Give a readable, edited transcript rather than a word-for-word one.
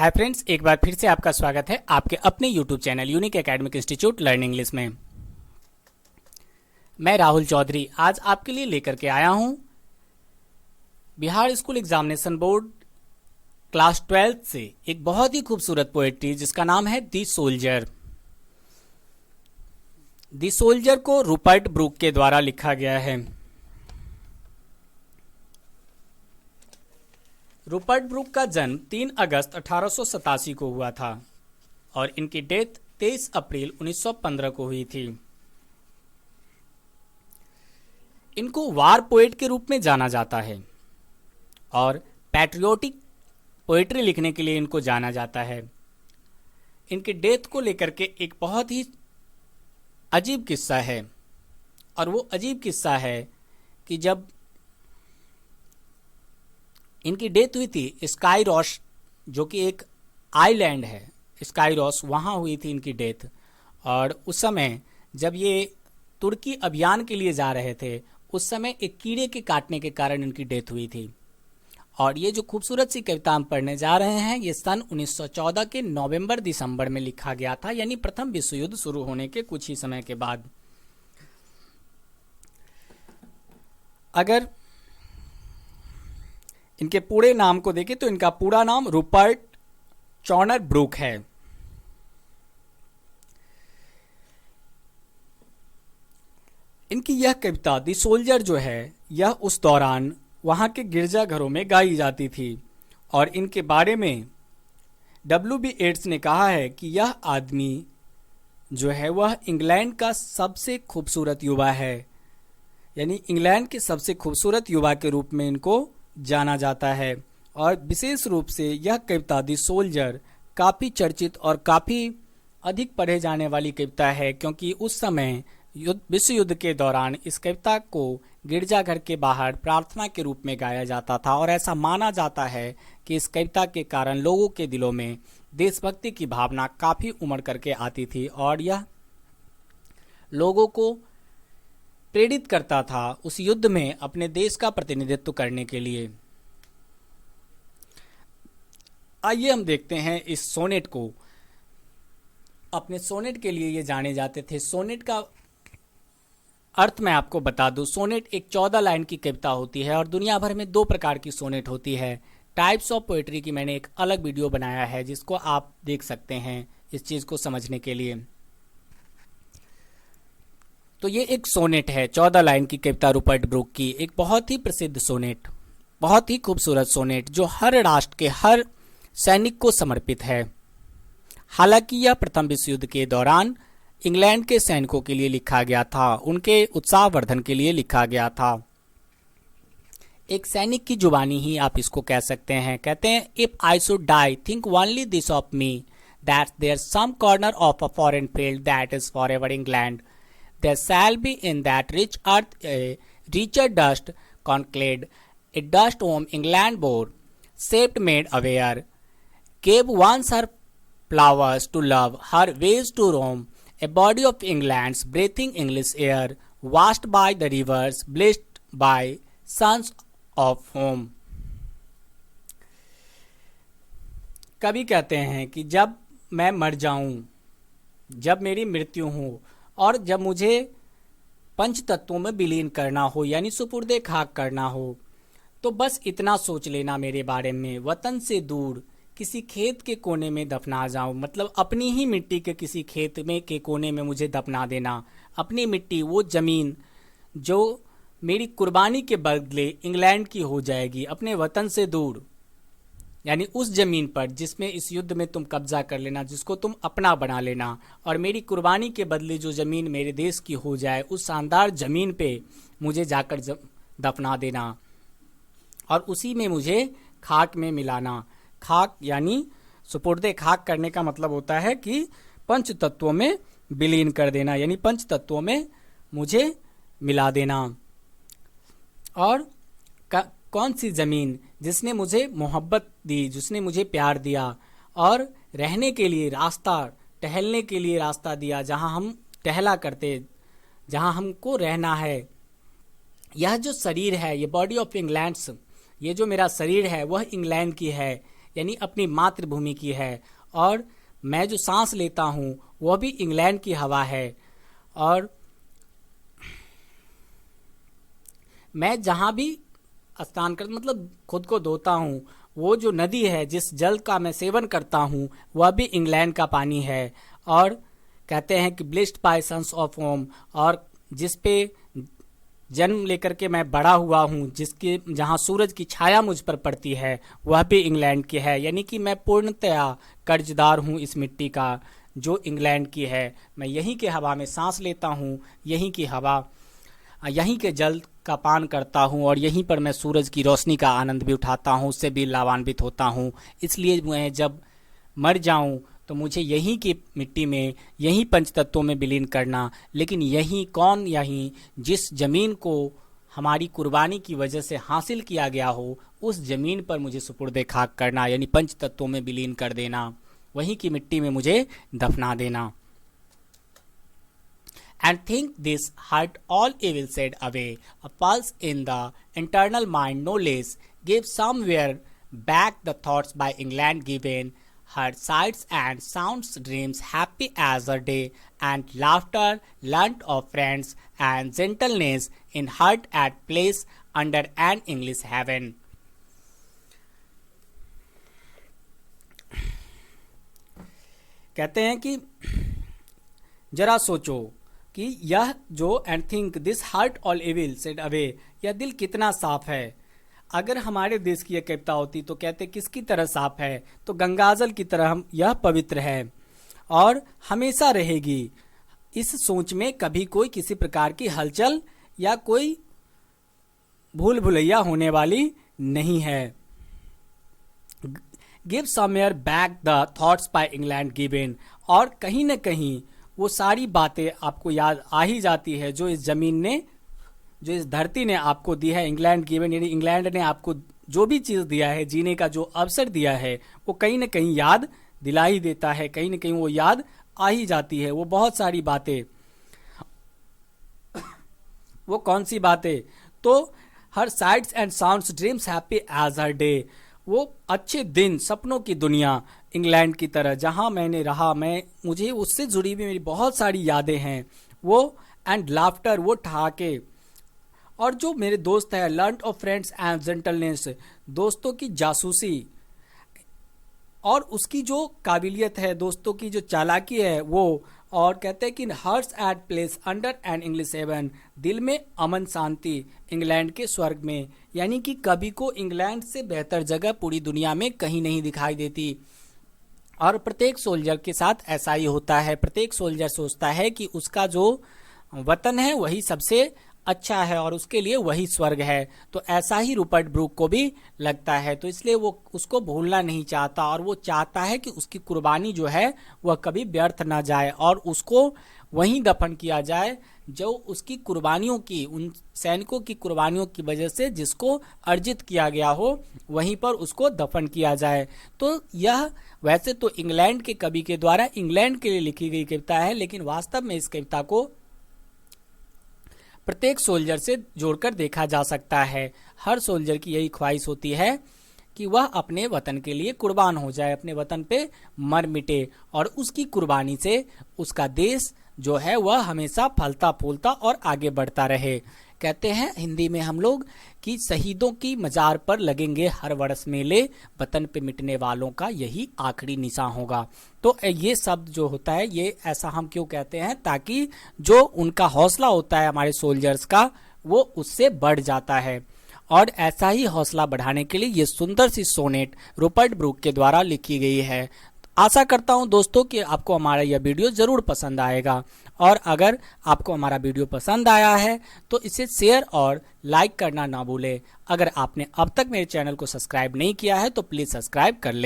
Hi friends, एक बार फिर से आपका स्वागत है आपके अपने YouTube channel unique academic institute learn English में। मैं राहुल चौधरी आज आपके लिए लेकर के आया हूं Bihar school examination board class 12 से एक बहुत ही खूबसूरत पोएट्री जिसका नाम है दी सोल्जर। दी सोल्जर को रूपर्ट ब्रूक के द्वारा लिखा गया है। रूपर्ट ब्रूक का जन्म 3 अगस्त 1887 को हुआ था और इनकी डेथ 23 अप्रैल 1915 को हुई थी। इनको वार पोएट के रूप में जाना जाता है और पैट्रियोटिक पोएट्री लिखने के लिए इनको जाना जाता है। इनकी डेथ को लेकर के एक बहुत ही अजीब किस्सा है और वो अजीब किस्सा है कि जब इनकी डेथ हुई थी स्काईरॉस, जो कि एक आइलैंड है, स्काईरॉस, वहाँ हुई थी इनकी डेथ। और उस समय जब ये तुर्की अभियान के लिए जा रहे थे उस समय एक कीड़े के काटने के कारण इनकी डेथ हुई थी। और ये जो खूबसूरत सी कविता हम पढ़ने जा रहे हैं ये सन 1914 के नवंबर दिसंबर में लिखा गया था, यानी प्रथम विश्व युद्ध शुरू होने के कुछ ही समय के बाद। अगर इनके पूरे नाम को देखें तो इनका पूरा नाम रूपर्ट चॉनर ब्रूक है। इनकी यह कविता दी सोल्जर जो है यह उस दौरान वहां के गिरजाघरों में गाई जाती थी और इनके बारे में W.B. येट्स ने कहा है कि यह आदमी जो है वह इंग्लैंड का सबसे खूबसूरत युवा है, यानी इंग्लैंड के सबसे खूबसूरत युवा के रूप में इनको जाना जाता है। और विशेष रूप से यह कविता दी सोल्जर काफ़ी चर्चित और काफ़ी अधिक पढ़े जाने वाली कविता है, क्योंकि उस समय विश्व युद्ध के दौरान इस कविता को गिरजाघर के बाहर प्रार्थना के रूप में गाया जाता था और ऐसा माना जाता है कि इस कविता के कारण लोगों के दिलों में देशभक्ति की भावना काफ़ी उमड़ करके आती थी और यह लोगों को प्रेरित करता था उस युद्ध में अपने देश का प्रतिनिधित्व करने के लिए। आइए हम देखते हैं इस सोनेट को। अपने सोनेट के लिए ये जाने जाते थे। सोनेट का अर्थ मैं आपको बता दूं, सोनेट एक 14 लाइन की कविता होती है और दुनिया भर में 2 प्रकार की सोनेट होती है। टाइप्स ऑफ पोएट्री की मैंने एक अलग वीडियो बनाया है जिसको आप देख सकते हैं इस चीज़ को समझने के लिए। तो ये एक सोनेट है, 14 लाइन की कविता रूपर्ट ब्रूक की, एक बहुत ही प्रसिद्ध सोनेट, बहुत ही खूबसूरत सोनेट जो हर राष्ट्र के हर सैनिक को समर्पित है। हालांकि यह प्रथम विश्व युद्ध के दौरान इंग्लैंड के सैनिकों के लिए लिखा गया था, उनके उत्साहवर्धन के लिए लिखा गया था। एक सैनिक की जुबानी ही आप इसको कह सकते हैं। कहते हैं, if I should die think only this of me, that there some corner of a foreign field that is for ever England, there shall be in that rich earth a richer dust conclave, a dust whom England bore, shaped made aware, gave once her flowers to love, her ways to roam, a body of England's breathing English air, washed by the rivers, blessed by sons of home। कवि कहते हैं कि जब मैं मर जाऊं, जब मेरी मृत्यु हो और जब मुझे पंच तत्वों में विलीन करना हो, यानी सुपुर्दे खाक करना हो, तो बस इतना सोच लेना मेरे बारे में, वतन से दूर किसी खेत के कोने में दफना जाऊं। मतलब अपनी ही मिट्टी के किसी खेत में के कोने में मुझे दफना देना। अपनी मिट्टी, वो ज़मीन जो मेरी कुर्बानी के बदले इंग्लैंड की हो जाएगी, अपने वतन से दूर, यानी उस ज़मीन पर जिसमें इस युद्ध में तुम कब्जा कर लेना, जिसको तुम अपना बना लेना, और मेरी कुर्बानी के बदले जो ज़मीन मेरे देश की हो जाए उस शानदार ज़मीन पे मुझे जाकर दफना देना और उसी में मुझे खाक में मिलाना। खाक यानी सुपुर्दे खाक करने का मतलब होता है कि पंच तत्वों में विलीन कर देना, यानी पंच तत्वों में मुझे मिला देना। और कौन सी ज़मीन जिसने मुझे मोहब्बत दी, जिसने मुझे प्यार दिया और रहने के लिए रास्ता, टहलने के लिए रास्ता दिया, जहाँ हम टहला करते, जहाँ हमको रहना है। यह जो शरीर है, ये बॉडी ऑफ इंग्लैंड्स, ये जो मेरा शरीर है वह इंग्लैंड की है, यानी अपनी मातृभूमि की है, और मैं जो सांस लेता हूँ वह भी इंग्लैंड की हवा है, और मैं जहाँ भी स्नान कर मतलब खुद को धोता हूँ, वो जो नदी है जिस जल का मैं सेवन करता हूँ वह भी इंग्लैंड का पानी है। और कहते हैं कि blessed by suns of home, और जिस पे जन्म लेकर के मैं बड़ा हुआ हूँ, जिसके जहाँ सूरज की छाया मुझ पर पड़ती है वह भी इंग्लैंड की है। यानी कि मैं पूर्णतया कर्जदार हूँ इस मिट्टी का जो इंग्लैंड की है। मैं यहीं के हवा में सांस लेता हूँ, यहीं की हवा, यहीं के जल का पान करता हूँ, और यहीं पर मैं सूरज की रोशनी का आनंद भी उठाता हूँ, उससे भी लाभान्वित होता हूँ। इसलिए मैं जब मर जाऊँ तो मुझे यहीं की मिट्टी में, यहीं पंचतत्वों में विलीन करना, लेकिन यहीं कौन, यहीं जिस जमीन को हमारी कुर्बानी की वजह से हासिल किया गया हो उस जमीन पर मुझे सुपुर्दे खाक करना, यानी पंचतत्वों में विलीन कर देना, वहीं की मिट्टी में मुझे दफना देना। And think this hurt all evil said away, a pulse in the internal mind no less, gave somewhere back the thoughts by England given, her sights and sounds dreams happy as a day, and laughter learnt of friends, and gentleness in heart at place under an English heaven. कहते हैं कि जरा सोचो कि यह जो and think this heart all evil shed away, यह दिल कितना साफ है। अगर हमारे देश की यह कविता होती तो कहते किसकी तरह साफ है, तो गंगाजल की तरह हम यह पवित्र है और हमेशा रहेगी। इस सोच में कभी कोई किसी प्रकार की हलचल या कोई भूल भुलैया होने वाली नहीं है। Give somewhere back the thoughts by England given, और कहीं न कहीं वो सारी बातें आपको याद आ ही जाती है जो इस जमीन ने, जो इस धरती ने आपको दी है। इंग्लैंड गिवन यानी इंग्लैंड ने आपको जो भी चीज़ दिया है, जीने का जो अवसर दिया है, वो कहीं ना कहीं याद दिला ही देता है, कहीं ना कहीं वो याद आ ही जाती है। वो बहुत सारी बातें, वो कौन सी बातें, तो हर sights and sounds dreams happy as her day, वो अच्छे दिन, सपनों की दुनिया इंग्लैंड की तरह जहां मैंने रहा, मुझे उससे जुड़ी हुई मेरी बहुत सारी यादें हैं। वो एंड लाफ्टर, वो ठहाके, और जो मेरे दोस्त हैं, learn of friends and gentleness, दोस्तों की जासूसी और उसकी जो काबिलियत है, दोस्तों की जो चालाकी है वो, और कहते हैं कि hearts at place under an English heaven, दिल में अमन शांति इंग्लैंड के स्वर्ग में। यानी कि कभी को इंग्लैंड से बेहतर जगह पूरी दुनिया में कहीं नहीं दिखाई देती। और प्रत्येक सोल्जर के साथ ऐसा ही होता है। प्रत्येक सोल्जर सोचता है कि उसका जो वतन है वही सबसे अच्छा है और उसके लिए वही स्वर्ग है। तो ऐसा ही रूपर्ट ब्रूक को भी लगता है, तो इसलिए वो उसको भूलना नहीं चाहता, और वो चाहता है कि उसकी कुर्बानी जो है वह कभी व्यर्थ ना जाए और उसको वहीं दफन किया जाए जो उसकी कुर्बानियों की, उन सैनिकों की कुर्बानियों की वजह से जिसको अर्जित किया गया हो, वहीं पर उसको दफन किया जाए। तो यह वैसे तो इंग्लैंड के कवि के द्वारा इंग्लैंड के लिए लिखी गई कविता है, लेकिन वास्तव में इस कविता को प्रत्येक सोल्जर से जोड़कर देखा जा सकता है। हर सोल्जर की यही ख्वाहिश होती है कि वह अपने वतन के लिए कुर्बान हो जाए, अपने वतन पे मर मिटे, और उसकी कुर्बानी से उसका देश जो है वह हमेशा फलता फूलता और आगे बढ़ता रहे। कहते हैं हिंदी में हम लोग कि शहीदों की मजार पर लगेंगे हर वर्ष मेले, वतन पे मिटने वालों का यही आखिरी निशान होगा। तो ये शब्द जो होता है, ये ऐसा हम क्यों कहते हैं, ताकि जो उनका हौसला होता है हमारे सोल्जर्स का, वो उससे बढ़ जाता है। और ऐसा ही हौसला बढ़ाने के लिए ये सुंदर सी सोनेट रूपर्ट ब्रूक के द्वारा लिखी गई है। आशा करता हूं दोस्तों कि आपको हमारा यह वीडियो ज़रूर पसंद आएगा, और अगर आपको हमारा वीडियो पसंद आया है तो इसे शेयर और लाइक करना ना भूलें। अगर आपने अब तक मेरे चैनल को सब्सक्राइब नहीं किया है तो प्लीज़ सब्सक्राइब कर लें।